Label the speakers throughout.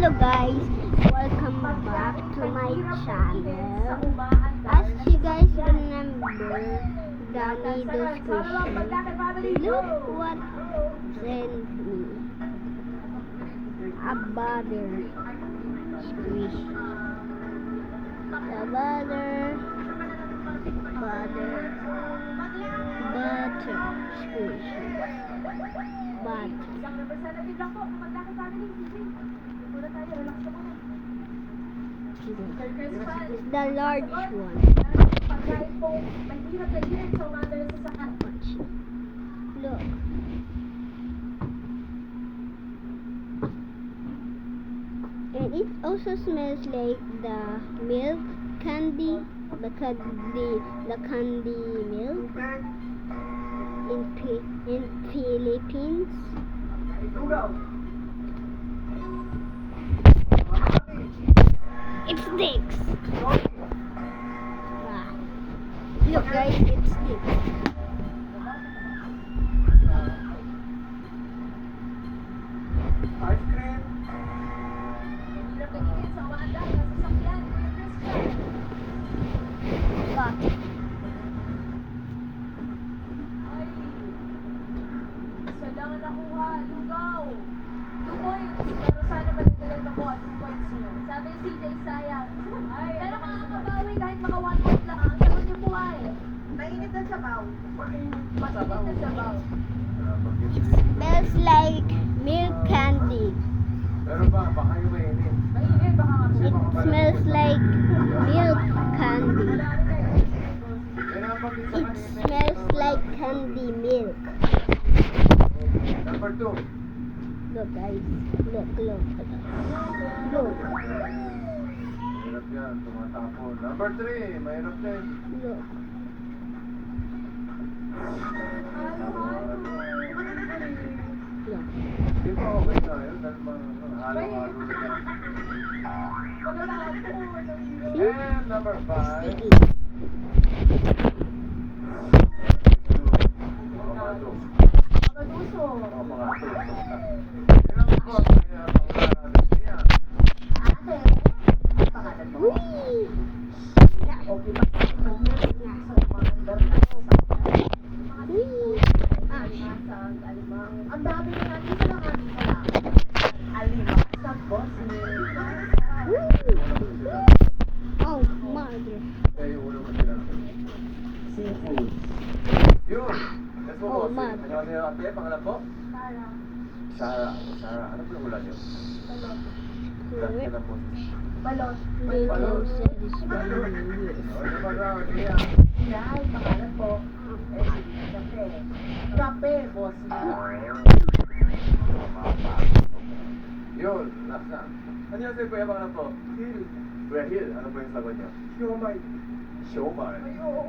Speaker 1: Hello guys, welcome back to my channel. As you guys remember, Danny the Squishy, look what sent me. A butter squishy. A butter squishy. Butter. The large one. Look. And it also smells like the milk candy, the candy milk in Philippines. It sticks. Wow. Look guys, it sticks.
Speaker 2: Ice cream.
Speaker 1: But
Speaker 3: Kailangan nakuha, lugaw. 2 points. Pero sana balik-balik ako at 2 points nyo. Sabi ni CJ, sayang. Pero makakabawi kahit maka 1 point lang. Ang sagot niyo po ay mainit na sabaw. Mainit na sabaw.
Speaker 1: smells like milk candy.
Speaker 2: Pero baka yung mainit.
Speaker 3: Mainit, baka nga po.
Speaker 1: It smells like milk candy. It smells like candy milk.
Speaker 2: Number 2.
Speaker 1: Look guys, look. Look,
Speaker 2: Mahirap yan, tumatapon. Number 3, mahirap din.
Speaker 1: look. Look.
Speaker 2: Di ba okay na yun? Dahil halo-halo na yan. And number 5.
Speaker 1: Sticky.
Speaker 3: Pagkaduso.
Speaker 1: Whee! Whee! Ah,
Speaker 3: Ang dami na natin sa lang Alimang sa boss ni
Speaker 1: oh, mother.
Speaker 2: Seafood. Yun. Let's go,
Speaker 1: Oh,
Speaker 2: boss.
Speaker 1: ma'am.
Speaker 2: Ano yung ate? Pangalan po?
Speaker 3: Sara.
Speaker 2: Sarah. Ano po yung ulan nyo? Ulan ka lang po.
Speaker 3: Balot.
Speaker 1: Little satisfying.
Speaker 2: O, di ba daw? Iya.
Speaker 3: Yan, pangalan po. Kape. Kape, boss ni.
Speaker 2: Yun, last na. Ano yung sabi po yung pangalan po? Hill. Kuya Hill, ano po yung sagot nyo?
Speaker 3: Siomay.
Speaker 2: Siomay.
Speaker 3: Ay, oo.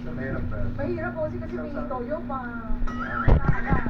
Speaker 2: Sa mahirap pa.
Speaker 3: Mahirap po kasi may toyo pa.
Speaker 2: Ah.